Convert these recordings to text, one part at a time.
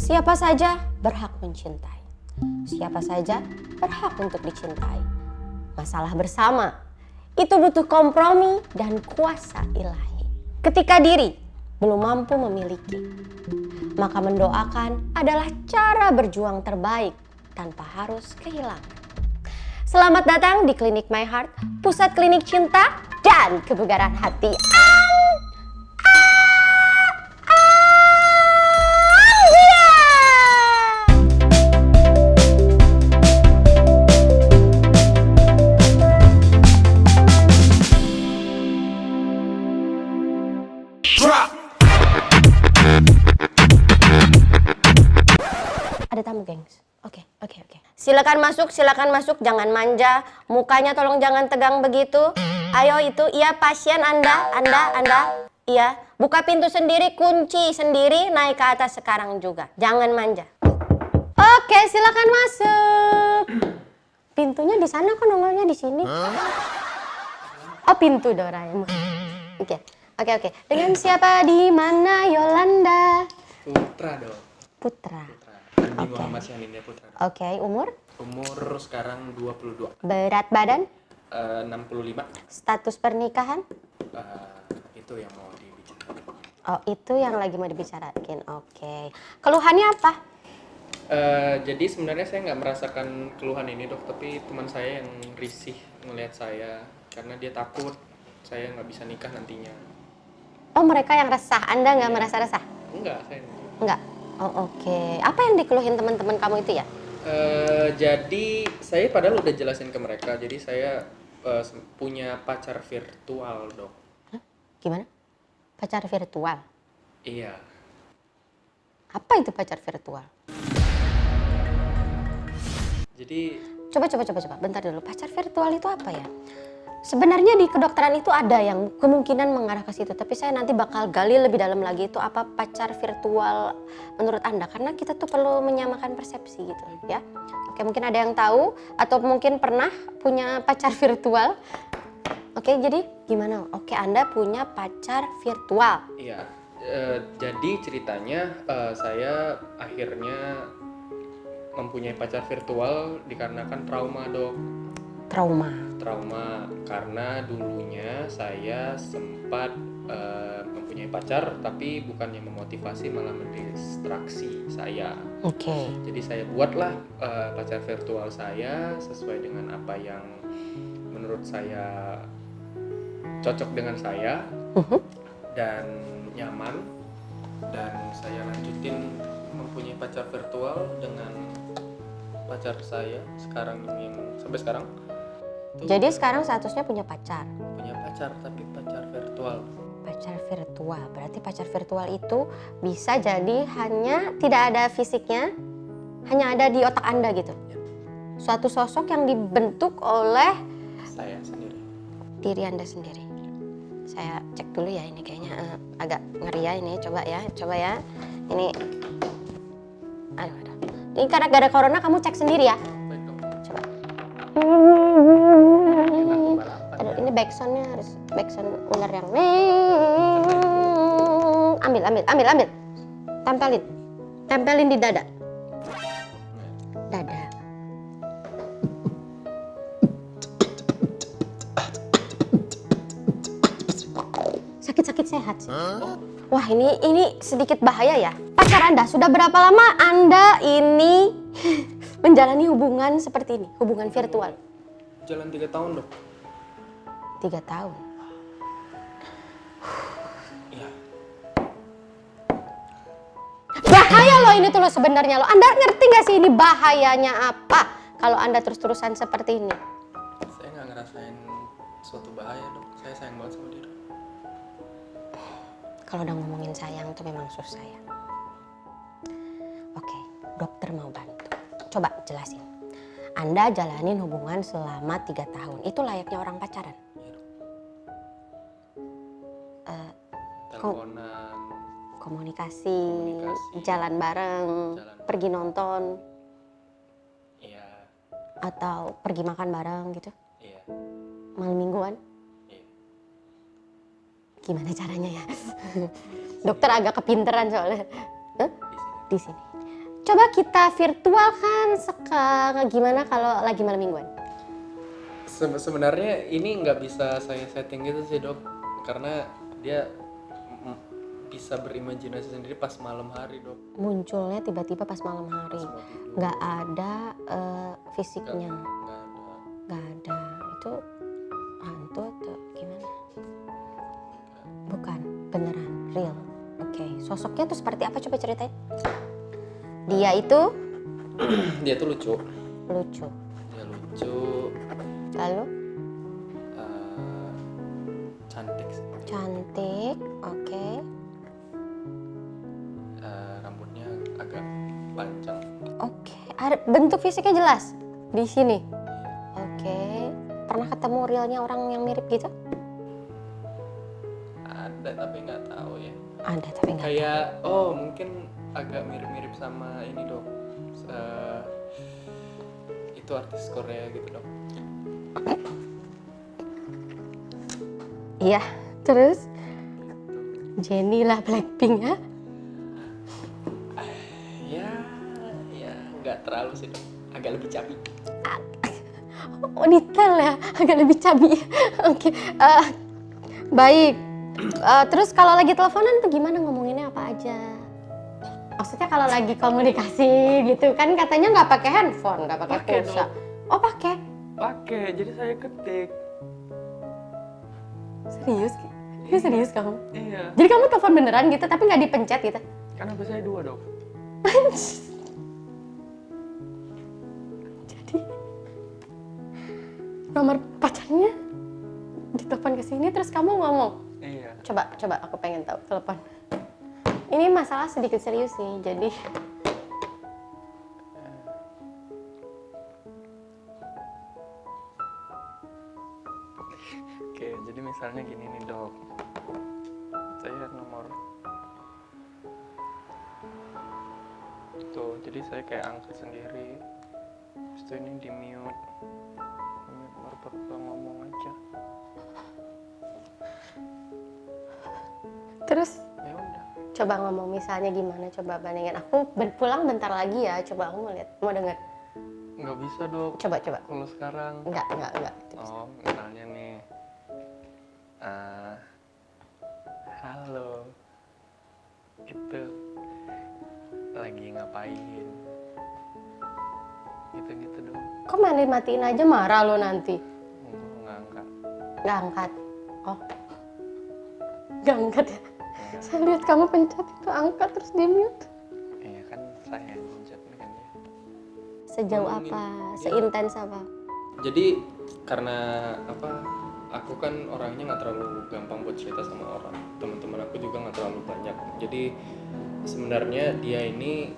Siapa saja berhak mencintai. Siapa saja berhak untuk dicintai. Masalah bersama itu butuh kompromi dan kuasa ilahi. Ketika diri belum mampu memiliki, maka mendoakan adalah cara berjuang terbaik tanpa harus kehilangan. Selamat datang di Klinik My Heart, pusat klinik cinta dan kebugaran hati. Ada tamu, gengs. Oke. Silakan masuk, jangan manja. Mukanya tolong jangan tegang begitu. Ayo itu, iya pasien Anda. Iya, buka pintu sendiri, kunci sendiri, naik ke atas sekarang juga. Jangan manja. Oke, silakan masuk. Pintunya di sana kok, nongolnya di sini. Oh, pintu Doraemon. Oke. Dengan siapa, di mana Yolanda? Putra dong. Putra. Andi Muhammad Syanindia Putra. Oke, umur? Umur sekarang 22. Berat badan? 65. Status pernikahan? Itu yang mau dibicarakan. Oh, itu yang lagi mau dibicarain. Oke. Keluhannya apa? Jadi sebenarnya saya nggak merasakan keluhan ini dok, tapi teman saya yang risih ngelihat saya karena dia takut saya nggak bisa nikah nantinya. Oh, mereka yang resah. Anda nggak merasa resah? Enggak, saya enggak. Enggak. Oh, oke. Apa yang dikeluhin teman-teman kamu itu ya? Jadi saya padahal udah jelasin ke mereka. Jadi saya punya pacar virtual dok. Hah? Gimana? Pacar virtual? Iya. Apa itu pacar virtual? Jadi Coba. Bentar dulu. Pacar virtual itu apa ya? Sebenarnya di kedokteran itu ada yang kemungkinan mengarah ke situ, tapi saya nanti bakal gali lebih dalam lagi itu apa pacar virtual menurut Anda, karena kita tuh perlu menyamakan persepsi gitu ya. Oke, mungkin ada yang tahu atau mungkin pernah punya pacar virtual. Oke, jadi gimana? Oke, Anda punya pacar virtual. iya. Jadi ceritanya saya akhirnya mempunyai pacar virtual dikarenakan trauma dok. Trauma karena dulunya saya sempat mempunyai pacar tapi bukannya memotivasi malah mendistraksi saya. Oke. Jadi saya buatlah pacar virtual saya sesuai dengan apa yang menurut saya cocok dengan saya dan nyaman, dan saya lanjutin mempunyai pacar virtual dengan pacar saya sekarang ini yang sampai sekarang. Jadi sekarang statusnya punya pacar. Punya pacar tapi pacar virtual. Pacar virtual, berarti pacar virtual itu bisa jadi hanya tidak ada fisiknya, hanya ada di otak Anda gitu. Ya. Suatu sosok yang dibentuk oleh Saya sendiri. diri Anda sendiri. Saya cek dulu ya, ini kayaknya agak ngeri ya ini, coba ya. Ini, aduh. Ini karena gak ada corona, kamu cek sendiri ya. Baik dong. Coba. Enak balapan. Aduh, ini backsoundnya harus backsound ular yang ambil. Tempelin di dada. Sakit sehat sih. Wah, ini sedikit bahaya ya. Pacar Anda sudah berapa lama Anda ini menjalani hubungan seperti ini, hubungan virtual? Jalan 3 tahun dok. 3 tahun. Iya. Bahaya loh ini tuh loh sebenarnya loh. Anda ngerti gak sih ini bahayanya apa kalau Anda terus-terusan seperti ini? Saya nggak ngerasain suatu bahaya dok. Saya sayang banget sama dia dok. Kalau udah ngomongin sayang tuh memang susah ya. Oke, dokter mau bantu. Coba jelasin. Anda jalanin hubungan selama 3 tahun. Itu layaknya orang pacaran. Iya dok. Teleponan. Komunikasi, Komunikasi. jalan bareng, pergi nonton, Iya. atau pergi makan bareng gitu. Iya. Malam mingguan. Iya. Gimana caranya ya? Dokter agak kepinteran soalnya. Hah? Di sini. Di sini. Coba kita virtual kan gimana kalau lagi malam mingguan? Sebenarnya ini nggak bisa saya setting gitu sih dok, karena dia bisa berimajinasi sendiri pas malam hari dok. Munculnya tiba-tiba pas malam hari. Pas mau tidur. Nggak ada fisiknya. Nggak ada. Nggak ada. Itu hantu atau gimana? Bukan, beneran, real. Oke, sosoknya tuh seperti apa? Coba ceritain. Dia itu Dia tuh lucu. lucu. Dia lucu. Lalu Cantik sih. cantik, oke. Rambutnya agak panjang. Oke, ada bentuk fisiknya jelas di sini. Oke, pernah ketemu realnya orang yang mirip gitu? Ada tapi nggak tahu ya. Ada tapi nggak. Kayak mungkin agak mirip-mirip sama ini dok. Itu artis Korea gitu dok. Iya, terus Jennie lah Blackpink ya? Ya nggak terlalu sih dok. Agak lebih cabi. Oh detail ya, agak lebih cabi. Oke, baik. Terus kalau lagi teleponan tuh gimana ngomonginnya apa aja? Maksudnya kalau lagi komunikasi gitu kan katanya nggak pakai handphone, nggak pakai Pakai pulsa. dong. Oh pakai? Pakai, jadi saya ketik. Serius? Ini serius kamu? Iya. Jadi kamu telepon beneran gitu tapi nggak dipencet gitu? Kan HP saya 2 dok. Jadi nomor pacarnya ditelepon ke sini terus kamu ngomong. Iya. Coba aku pengen tahu telepon. Ini masalah sedikit serius sih, jadi Oke, jadi misalnya gini nih dok. Saya nomor tuh, jadi saya kayak angkat sendiri. Terus itu ini di mute. Baru ngomong aja. terus Ya udah. coba ngomong misalnya gimana, coba bandingin. Aku pulang bentar lagi ya, coba aku mau lihat, mau denger. Nggak bisa dok. Coba. Kalau sekarang. Enggak. Oh, misalnya nih. Halo. Itu lagi ngapain? Gitu dong. Kok malah matiin aja marah lo nanti? Enggak. Nggak angkat. Oh. Nggak angkat ya? Saya lihat kamu pencet itu angkat terus di mute. Iya kan saya yang pencet ini kan dia. Sejauh Ngomongin. apa? Iya. Seintens apa? Jadi karena aku kan orangnya nggak terlalu gampang buat cerita sama orang. Teman-teman aku juga nggak terlalu banyak. Jadi sebenarnya dia ini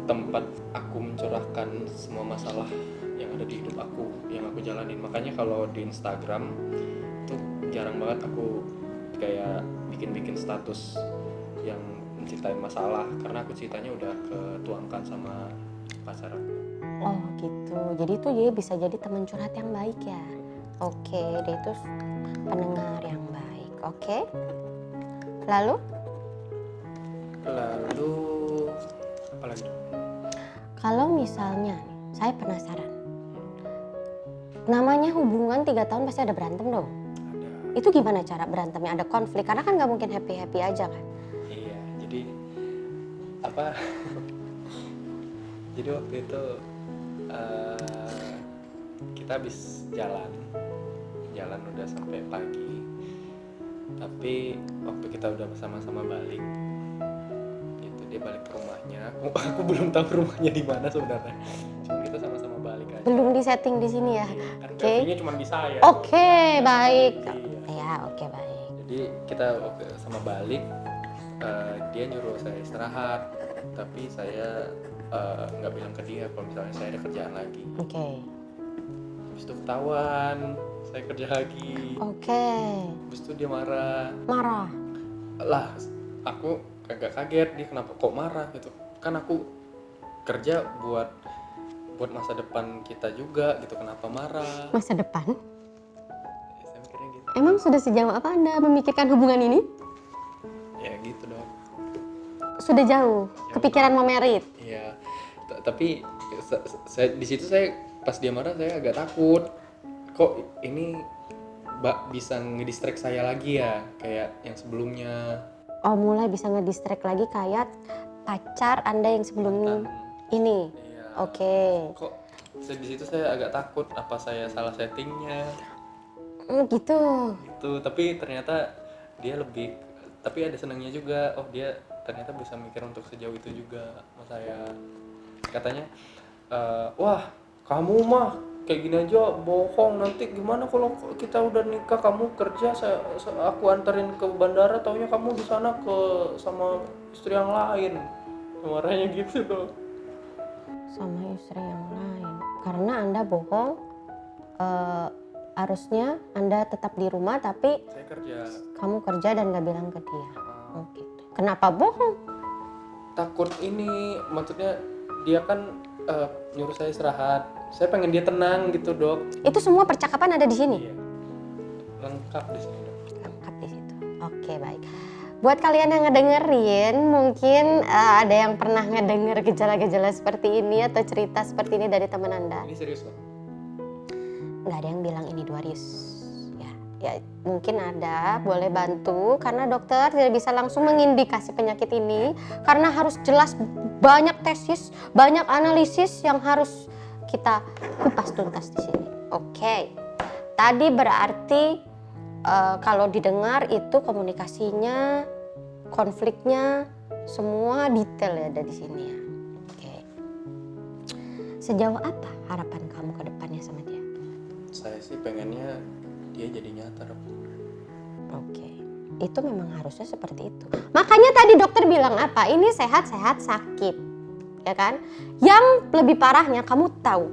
tempat aku mencurahkan semua masalah yang ada di hidup aku, yang aku jalanin. Makanya kalau di Instagram tuh jarang banget aku kayak bikin status yang menceritain masalah, karena aku ceritanya udah ketuangkan sama pacar aku. Oh gitu. Jadi itu dia bisa jadi teman curhat yang baik ya. Oke, dia itu pendengar yang baik. Oke. Lalu Apa lagi? kalau misalnya nih, saya penasaran. Namanya hubungan 3 tahun pasti ada berantem dong. Ada. Itu gimana cara berantemnya? Ada konflik karena kan nggak mungkin happy aja kan? Iya, jadi jadi waktu itu kita habis jalan udah sampai pagi, tapi waktu kita udah sama-sama balik gitu, dia balik ke rumahnya. Aku belum tahu rumahnya di mana sebenarnya, cuma kita sama-sama balik aja. Belum di setting di sini ya? Kan Oke. gajinya cuma di saya. Oke, baik. Iya. Ya, oke baik. Jadi kita sama balik, dia nyuruh saya istirahat, tapi saya nggak bilang ke dia kalau misalnya saya ada kerjaan lagi. Oke. Habis itu ketahuan saya kerja lagi. Oke. Habis itu dia marah. Marah. Lah, aku agak kaget, dia kenapa kok marah gitu. Kan aku kerja buat masa depan kita juga gitu, kenapa marah? Masa depan? Ya, saya mikirnya gitu. Emang sudah sejauh apa Anda memikirkan hubungan ini? Ya gitu dong. Sudah jauh. Kepikiran mau merit. Iya. Ya, tapi saya di situ saya pas dia marah saya agak takut. Kok ini bisa ngedistract saya lagi ya kayak yang sebelumnya. Oh, mulai bisa ngedistract lagi kayak pacar Anda yang sebelum ini. Iya. Oke. Kok di situ saya agak takut apa saya salah settingnya. Gitu. Gitu, tapi ternyata dia lebih, tapi ada senangnya juga. Oh, dia ternyata bisa mikir untuk sejauh itu juga sama saya. Katanya, wah kamu mah kayak gini aja bohong, nanti gimana kalau kita udah nikah kamu kerja, aku anterin ke bandara, taunya kamu di sana sama istri yang lain. Marahnya gitu tuh. Sama istri yang lain. Karena Anda bohong, harusnya Anda tetap di rumah tapi Saya kerja. kamu kerja dan gak bilang ke dia. Oh gitu. Kenapa bohong? Takut ini, maksudnya dia kan nyuruh saya istirahat. Saya pengen dia tenang gitu, Dok. Itu semua percakapan ada di sini? Iya. Lengkap di sini, Dok. Lengkap di situ. Oke, baik. Buat kalian yang ngedengerin, mungkin ada yang pernah ngedenger gejala-gejala seperti ini atau cerita seperti ini dari teman Anda. Ini serius, Dok. Nggak ada yang bilang ini Dwarius. Ya mungkin ada, boleh bantu karena dokter tidak bisa langsung mengindikasi penyakit ini karena harus jelas banyak tesis, banyak analisis yang harus kita kupas tuntas di sini. Oke. Tadi berarti kalau didengar itu komunikasinya, konfliknya semua detail ya ada di sini ya. Oke. Sejauh apa harapan kamu ke depannya sama dia? Saya sih pengennya dia jadi nyata, Dok. Oke, itu memang harusnya seperti itu. Makanya tadi dokter bilang apa? Ini sehat-sehat sakit, ya kan? Yang lebih parahnya kamu tahu.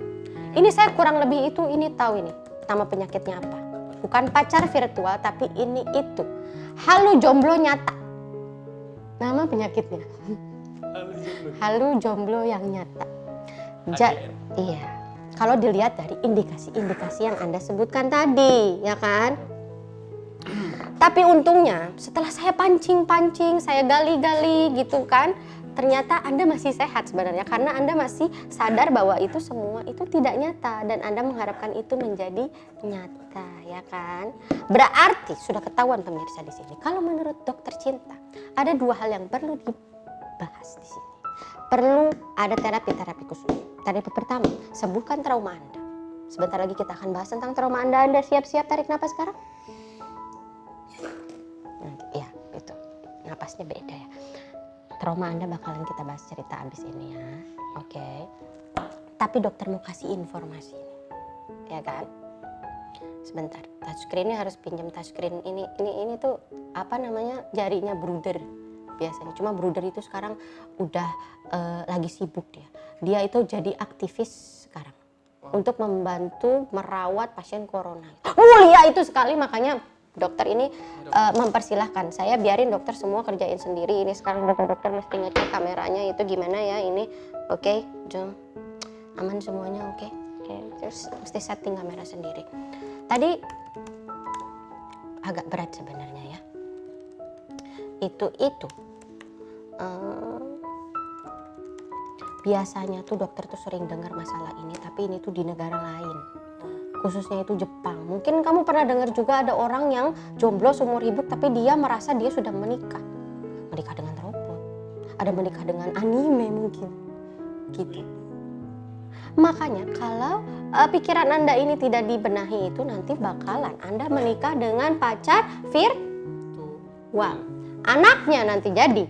Ini saya kurang lebih itu, ini tahu ini. Nama penyakitnya apa? Bukan pacar virtual, tapi ini itu. Halu jomblo nyata. Nama penyakitnya. Halu jomblo yang nyata. Iya. Kalau dilihat dari indikasi-indikasi yang Anda sebutkan tadi, ya kan? Tapi untungnya setelah saya pancing-pancing, saya gali-gali gitu kan, ternyata Anda masih sehat sebenarnya karena Anda masih sadar bahwa itu semua itu tidak nyata dan Anda mengharapkan itu menjadi nyata, ya kan? Berarti sudah ketahuan pemirsa di sini. Kalau menurut dokter cinta, ada dua hal yang perlu dibahas di sini. Perlu ada terapi-terapi khusus. Terapi pertama, sembuhkan trauma Anda. Sebentar lagi kita akan bahas tentang trauma Anda. Anda siap-siap tarik napas sekarang? Ya, itu. Napasnya beda ya. Trauma Anda bakalan kita bahas cerita abis ini ya. Oke. Tapi dokter mau kasih informasi ini. Ya kan? Sebentar. Touchscreen-nya harus pinjam touchscreen ini tuh apa namanya? Jarinya Bruder. Biasanya cuma Bruder itu sekarang udah lagi sibuk dia itu jadi aktivis sekarang untuk membantu merawat pasien corona. Mulia itu sekali, makanya dokter ini mempersilahkan saya biarin dokter semua kerjain sendiri. Ini sekarang dokter mesti ngecek kameranya itu gimana ya ini. Oke, jom aman semuanya. Oke. Terus mesti setting kamera sendiri. Tadi agak berat sebenarnya ya. Itu biasanya tuh dokter tuh sering dengar masalah ini, tapi ini tuh di negara lain, khususnya itu Jepang. Mungkin kamu pernah dengar juga ada orang yang jomblo seumur hidup tapi dia merasa dia sudah menikah dengan robot, ada menikah dengan anime mungkin gitu. Makanya kalau pikiran Anda ini tidak dibenahi itu nanti bakalan Anda menikah dengan pacar virtual. Anaknya nanti jadi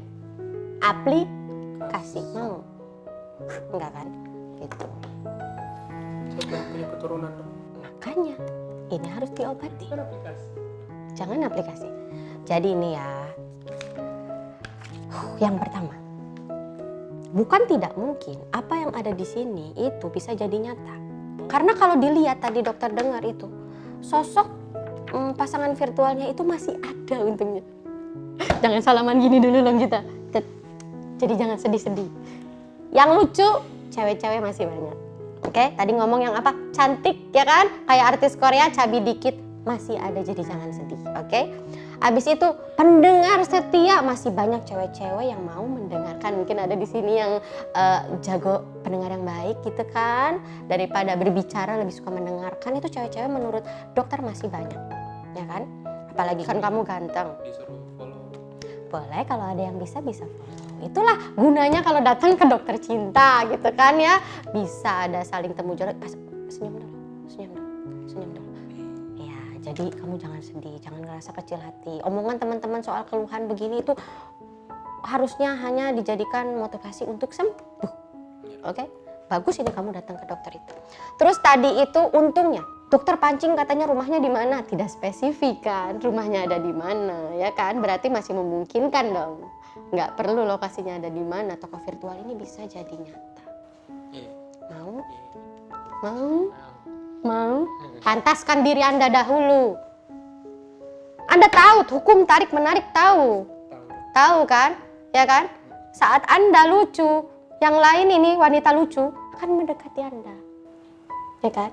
aplikasi. Mau? Enggak kan? Gitu. Saya belum punya keturunan, Dok. Makanya ini harus diobati. Kan aplikasi. Jangan aplikasi. Jadi ini ya. Yang pertama. Bukan tidak mungkin apa yang ada di sini itu bisa jadi nyata. Karena kalau dilihat tadi dokter dengar itu sosok pasangan virtualnya itu masih ada untungnya. Jangan salaman gini dulu dong kita. Jadi jangan sedih-sedih. Yang lucu, cewek-cewek masih banyak. Oke, tadi ngomong yang apa? Cantik ya kan? Kayak artis Korea, cabi dikit. Masih ada, jadi jangan sedih. Oke? Abis itu pendengar setia, masih banyak cewek-cewek yang mau mendengar mendengarkan. Mungkin ada di sini yang jago pendengar yang baik gitu kan. Daripada berbicara lebih suka mendengarkan, itu cewek-cewek menurut dokter masih banyak. Ya kan? Apalagi kan kamu ganteng. Disuruh follow. Boleh kalau ada yang bisa follow. Itulah gunanya kalau datang ke dokter cinta gitu kan ya. Bisa ada saling temu jodoh. Senyum dulu. Ya, jadi kamu jangan sedih, jangan ngerasa kecil hati. Omongan teman-teman soal keluhan begini itu harusnya hanya dijadikan motivasi untuk sembuh. Oke? Bagus ini kamu datang ke dokter itu. Terus tadi itu untungnya dokter pancing katanya rumahnya di mana, tidak spesifik kan, rumahnya ada di mana, ya kan? Berarti masih memungkinkan dong. Nggak perlu lokasinya ada di mana. Toko virtual ini bisa jadi nyata. Mau? Mau? Pantaskan diri Anda dahulu. Anda tahu hukum tarik menarik tahu. Tahu kan? Ya kan? Saat Anda lucu, yang lain ini wanita lucu akan mendekati Anda. Ya kan?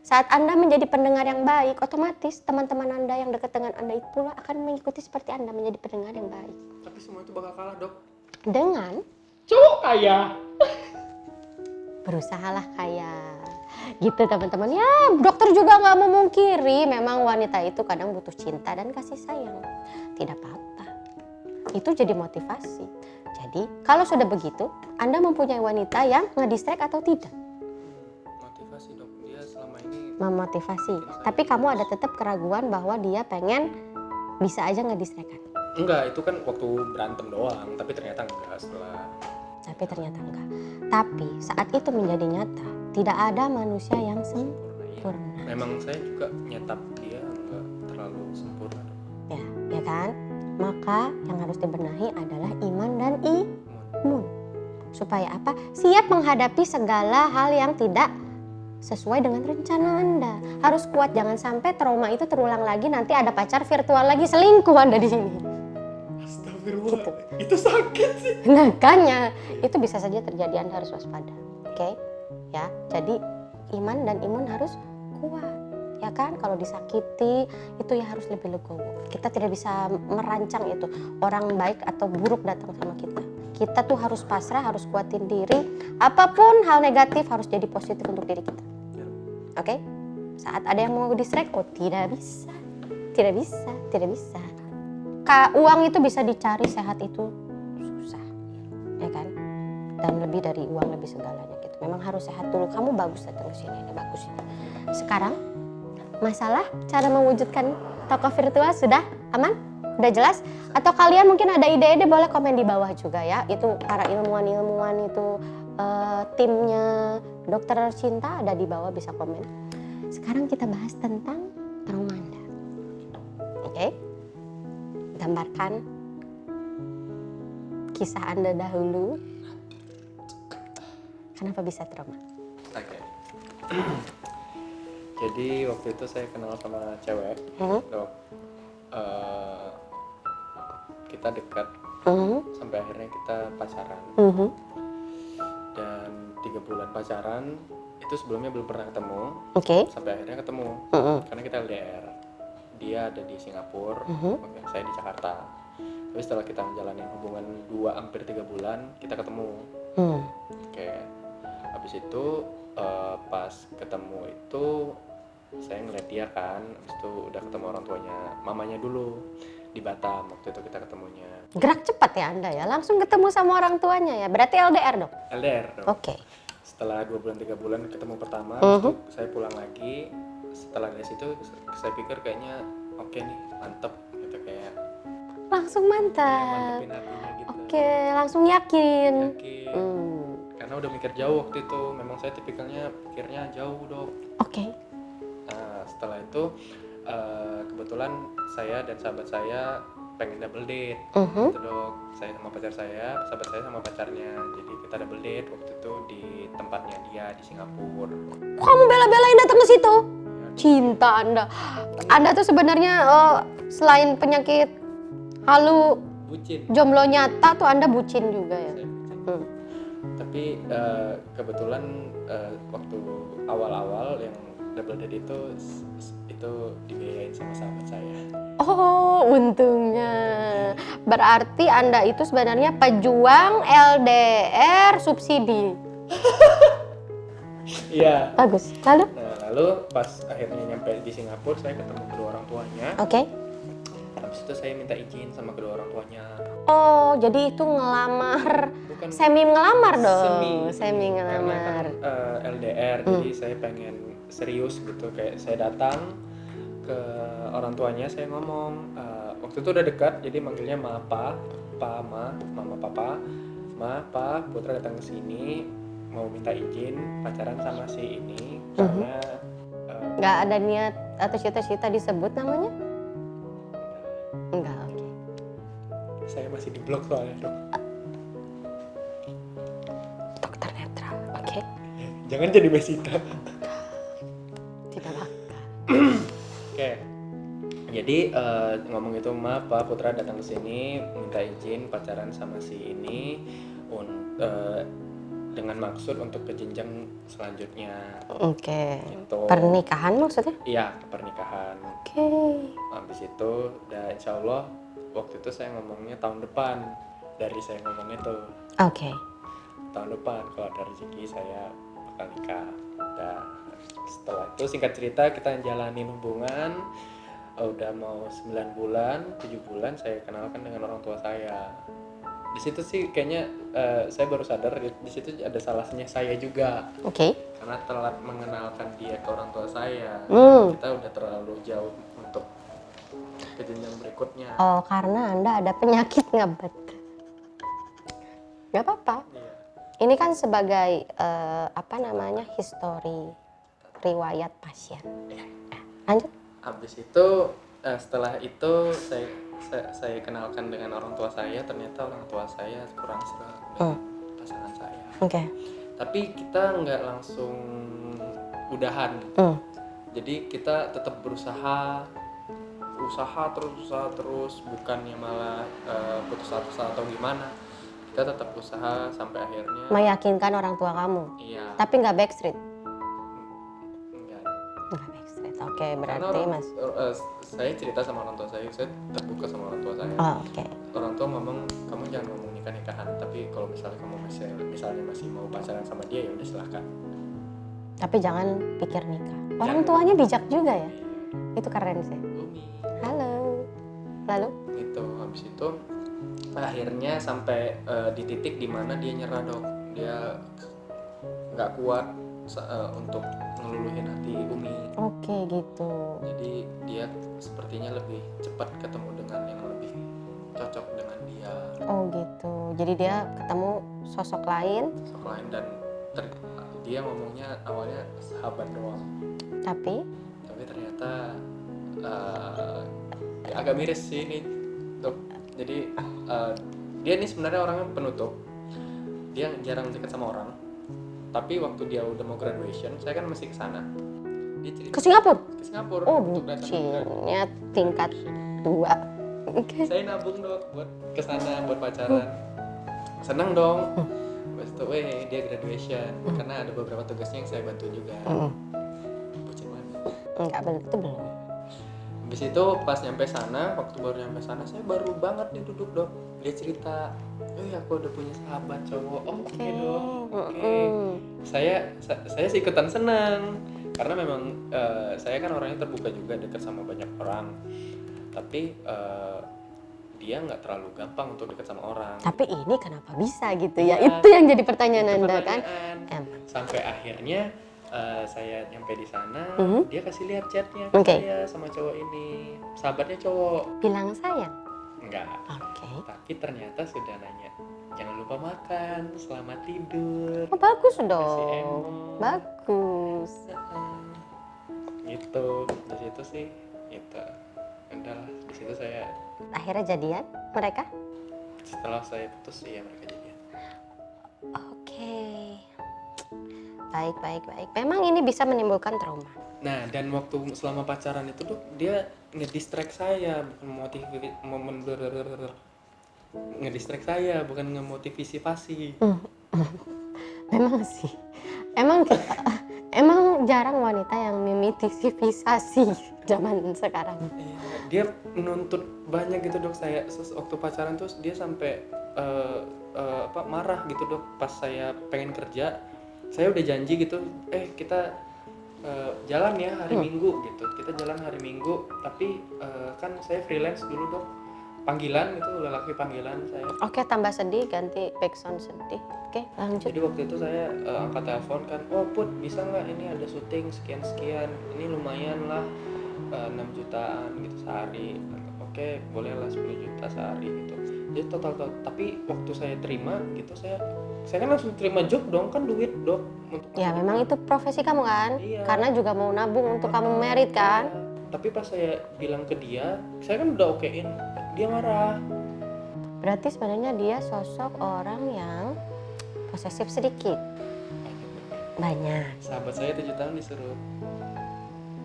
Saat Anda menjadi pendengar yang baik, otomatis teman-teman Anda yang dekat dengan Anda itu pula akan mengikuti seperti Anda menjadi pendengar yang baik. Tapi semua itu bakal kalah, Dok. Dengan Cowok kaya. berusahalah kaya. Gitu teman-teman. Ya, dokter juga nggak memungkiri memang wanita itu kadang butuh cinta dan kasih sayang. Tidak apa-apa. Itu jadi motivasi. Jadi, kalau sudah begitu, Anda mempunyai wanita yang ngedistract atau tidak? Motivasi, Dok. Dia selama ini Memotivasi. Tapi kamu ada tetap keraguan bahwa dia pengen bisa aja ngedistract kan? enggak, itu kan waktu berantem doang, tapi ternyata enggak setelah. Tapi ternyata enggak. Tapi saat itu menjadi nyata, tidak ada manusia yang sempurna. Memang saya juga nyetap dia enggak terlalu sempurna, Dok. Ya kan? Maka yang harus dibenahi adalah iman dan imun. Supaya apa? Siap menghadapi segala hal yang tidak sesuai dengan rencana Anda. Harus kuat, jangan sampai trauma itu terulang lagi, nanti ada pacar virtual lagi, selingkuh Anda di sini. Astagfirullah. Gitu. Itu sakit sih. Makanya itu bisa saja terjadi, Anda harus waspada. Oke? Ya, jadi iman dan imun harus kuat. Ya kan, kalau disakiti itu ya harus lebih legowo. Kita tidak bisa merancang itu orang baik atau buruk datang sama kita. Kita tuh harus pasrah, harus kuatin diri. Apapun hal negatif harus jadi positif untuk diri kita. Oke? Saat ada yang mau distract, oh tidak bisa. Uang itu bisa dicari, sehat itu susah. Ya kan? Dan lebih dari uang, lebih segalanya gitu. Memang harus sehat dulu. Kamu bagus datang ke sini, ini bagus ini. Sekarang masalah cara mewujudkan toko virtual sudah aman? Udah jelas? Atau kalian mungkin ada ide-ide, boleh komen di bawah juga ya. Itu para ilmuwan-ilmuwan itu timnya dokter cinta ada di bawah, bisa komen. Sekarang kita bahas tentang trauma Anda. Oke? Gambarkan kisah Anda dahulu. Kenapa bisa trauma? Oke. Jadi waktu itu saya kenal sama cewek, Dok. Kita dekat sampai akhirnya kita pacaran. Dan 3 bulan pacaran itu sebelumnya belum pernah ketemu. Oke. Sampai akhirnya ketemu karena kita LDR. Dia ada di Singapura, saya di Jakarta. Tapi setelah kita menjalani hubungan 2 hampir 3 bulan, kita ketemu. Oke. Habis itu pas ketemu itu saya ngeliat dia kan, habis itu udah ketemu orang tuanya, mamanya dulu di Batam waktu itu kita ketemunya. Gerak cepat ya Anda ya, langsung ketemu sama orang tuanya ya. Berarti LDR dong? LDR dong. Oke. Setelah 2 bulan 3 bulan ketemu pertama, habis itu saya pulang lagi. Setelah dari situ saya pikir kayaknya oke nih, mantep gitu, kayak Langsung mantap. mantepin hatinya gitu. Oke, langsung yakin. Karena udah mikir jauh waktu itu, memang saya tipikalnya pikirnya jauh, Dok. Oke. Nah, setelah itu kebetulan saya dan sahabat saya pengen double date, gitu, Dok. Saya sama pacar saya, sahabat saya sama pacarnya. Jadi kita double date waktu itu di tempatnya dia di Singapura. Kok kamu bela-belain datang ke situ? Cinta Anda. Anda tuh sebenarnya selain penyakit halu, Bucin. jomblo nyata tuh Anda bucin juga ya. Saya bucin. Tapi kebetulan waktu awal-awal yang double date itu dibiayain sama sahabat saya. Oh, untungnya. Berarti Anda itu sebenarnya pejuang LDR subsidi. Iya. Bagus. Lalu? Nah, lalu pas akhirnya nyampe di Singapura, saya ketemu kedua orang tuanya. Oke. Habis itu saya minta izin sama kedua orang tuanya. Oh, jadi itu ngelamar. Bukan Semi ngelamar dong. semi karena ngelamar. kan LDR, jadi saya pengen serius gitu. Kayak saya datang ke orang tuanya, saya ngomong waktu itu udah dekat, jadi manggilnya ma, pa, ma, mama, papa, ma, pa, Putra datang ke sini mau minta izin pacaran sama si ini karena Nggak ada niat atau cita-cita disebut namanya? Enggak, oke. saya masih di blok soalnya, Dok. Dokter netral, oke. Jangan jadi Mesita. Tidak bakal. Oke. Jadi ngomong itu, ma, pa, Putra datang ke sini minta izin pacaran sama si ini dengan maksud untuk ke jenjang selanjutnya. Oke. Gitu. Pernikahan maksudnya? Iya, pernikahan. Oke. Habis itu udah insya Allah waktu itu saya ngomongnya tahun depan. Dari saya ngomong itu Oke. tahun depan kalau ada rezeki saya bakal nikah. Udah setelah itu singkat cerita kita jalanin hubungan. Udah mau 9 bulan, 7 bulan saya kenalkan dengan orang tua saya. Di situ sih kayaknya saya baru sadar di situ ada salahnya saya juga. Oke. Karena telat mengenalkan dia ke orang tua saya. Kita udah terlalu jauh untuk ke jenjang berikutnya. Oh, karena Anda ada penyakit ngebet. Gak apa-apa. Iya. Ini kan sebagai histori riwayat pasien. Lanjut. Habis itu setelah itu saya kenalkan dengan orang tua saya, ternyata orang tua saya kurang serag dengan pasangan saya. Oke. Tapi kita nggak langsung udahan. Jadi kita tetap berusaha terus, bukannya malah putus asa atau gimana. Kita tetap usaha sampai akhirnya. Meyakinkan orang tua kamu. Iya. Tapi nggak backstreet. Enggak. Nggak backstreet. Oke, Karena berarti Mas. saya cerita sama orang tua saya terbuka sama orang tua saya. Oh, oke. Orang tua ngomong, kamu jangan ngomong nikah-nikahan, tapi kalau misalnya kamu masih mau pacaran sama dia ya udah silahkan. Tapi jangan pikir nikah. Orang tuanya bijak juga ya. Itu keren sih. Umi. Halo. Lalu? Itu habis itu akhirnya sampai di titik dimana dia nyerah, Dok. Dia nggak kuat untuk ngeluluhin hati Umi. Oke, gitu. Jadi dia sepertinya lebih cepat ketemu dengan yang lebih cocok dengan dia. Oh, gitu. Jadi dia ketemu sosok lain, Dan dia ngomongnya awalnya sahabat doang. tapi Ternyata agak miris sih ini, Dok. Jadi dia ini sebenarnya orangnya penutup. Dia jarang dekat sama orang. Tapi waktu dia udah mau graduation, saya kan masih ke sana. Dia cerita ke Singapura. ke Singapura Oh, untuk datang ke bucinnya tingkat 2. Oke. saya nabung, Dok, buat kesana buat pacaran. Senang dong. Habis itu dia graduation karena ada beberapa tugasnya yang saya bantu juga. Bucin banget. Enggak, itu belum. Habis itu pas nyampe sana, waktu baru nyampe sana saya baru banget nih duduk, Dok. Dia cerita, aku udah punya sahabat cowok. Oke dong. Oke. Saya sih ikutan senang karena memang saya kan orangnya terbuka juga, dekat sama banyak orang. Tapi dia nggak terlalu gampang untuk dekat sama orang. Tapi ini kenapa bisa gitu ya? Itu yang jadi pertanyaan Anda kan? Sampai akhirnya saya nyampe di sana, dia kasih lihat chatnya ke saya sama cowok ini, sahabatnya cowok. Bilang sayang? Enggak. Oke. Tapi ternyata sudah nanya, jangan lupa makan, selamat tidur. Oh, bagus Kasih dong. emosi. Bagus. Gitu. Di situ sih, itu. Udahlah, di situ saya. Akhirnya jadian mereka? Setelah saya putus, ya mereka jadian. Oke. Baik. Memang ini bisa menimbulkan trauma. Nah, dan waktu selama pacaran itu tuh dia ngedistract saya, bukan ngedistract saya, bukan ngemotivasi. Memang sih. Emang jarang wanita yang memotivasi zaman sekarang. dia menuntut banyak gitu dok. Saya waktu pacaran tuh dia sampai marah gitu dok. Pas saya pengen kerja, saya udah janji gitu, kita jalan ya hari Minggu gitu. Kita jalan hari Minggu, tapi kan saya freelance dulu dok. Panggilan itu lelaki panggilan saya. Oke, tambah sedih, ganti backsound sedih. Oke, lanjut. Jadi waktu itu saya angkat telepon kan, oh Put bisa nggak ini ada syuting sekian, ini lumayan lah 6 jutaan gitu sehari. Oke, boleh lah 10 juta sehari gitu. Jadi total, tapi waktu saya terima gitu saya kan langsung terima job dong, kan duit dok. Ya memang itu profesi kamu kan, Iya. karena juga mau nabung untuk kamu merit kan. Tapi pas saya bilang ke dia, saya kan udah okein, dia marah. Berarti sebenarnya dia sosok orang yang posesif sedikit. Banyak. Sahabat saya 7 tahun disuruh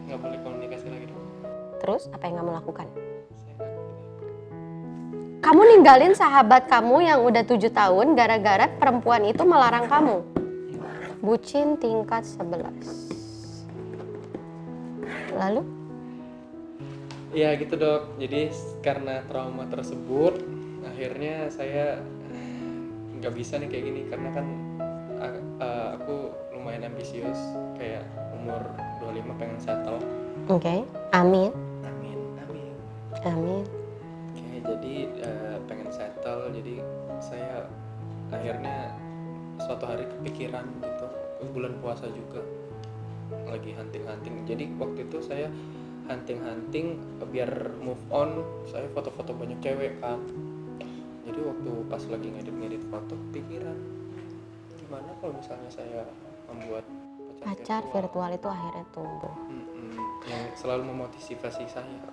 nggak boleh komunikasi lagi dong. Terus apa yang kamu lakukan? Saya nggak ngerti. Kamu ninggalin sahabat kamu yang udah 7 tahun gara-gara perempuan itu melarang kamu. Bucin tingkat 11. Lalu? Ya gitu dok, jadi karena trauma tersebut akhirnya saya nggak bisa nih kayak gini, karena kan aku lumayan ambisius, kayak umur 25 pengen settle. Oke, amin. Amin, amin. Amin. Oke, jadi pengen settle, jadi saya akhirnya suatu hari kepikiran gitu, bulan puasa juga lagi hunting-hunting. Jadi waktu itu saya hunting-hunting biar move on, saya foto-foto banyak cewek kan. Jadi waktu pas lagi ngedit foto kepikiran, gimana kalau misalnya saya membuat Pacar virtual itu akhirnya tumbuh. Yang selalu memotivasi saya.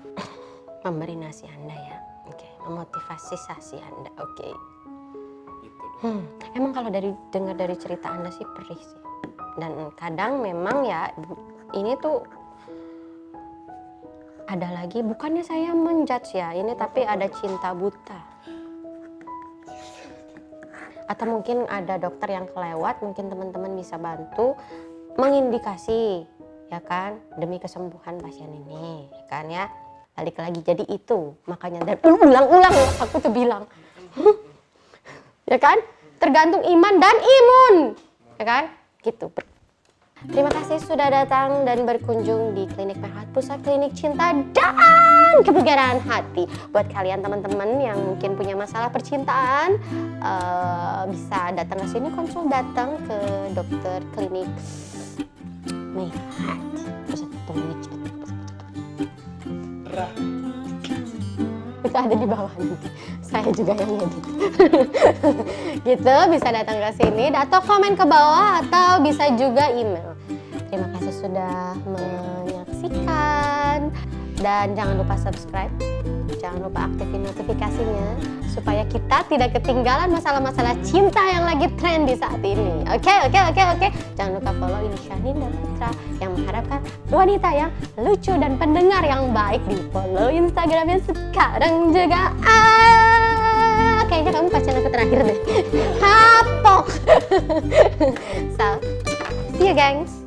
Memberi nasi Anda ya. Oke, memotivasi sasi Anda. Oke. Gitu dong. Emang kalau dengar dari cerita Anda sih perih sih. Dan kadang memang ya ini tuh ada lagi, bukannya saya menjudge ya ini, tapi ada cinta buta. Atau mungkin ada dokter yang kelewat, mungkin teman-teman bisa bantu mengindikasi ya kan, demi kesembuhan pasien ini ya kan ya. Balik lagi, jadi itu makanya dan ulang-ulang aku tuh bilang ya kan, tergantung iman dan imun ya kan gitu. Terima kasih sudah datang dan berkunjung di Klinik Merhat, Pusat Klinik Cinta dan Kebugaran Hati. Buat kalian teman-teman yang mungkin punya masalah percintaan, bisa datang ke sini, konsul, datang ke dokter Klinik Merhat, Pusat Klinik Cinta. Itu ada di bawah nanti. Saya juga yang ngedit. Gitu, bisa datang ke sini atau komen ke bawah atau bisa juga email. Terima kasih sudah menyaksikan dan jangan lupa subscribe. Jangan lupa aktifin notifikasinya supaya kita tidak ketinggalan masalah-masalah cinta yang lagi tren di saat ini. Oke. Jangan lupa follow ini Shanin dan Putra yang mengharapkan wanita yang lucu dan pendengar yang baik. Di follow Instagramnya sekarang juga. Kayaknya kamu pacaran aku terakhir deh. Hapok. So, see you gengs.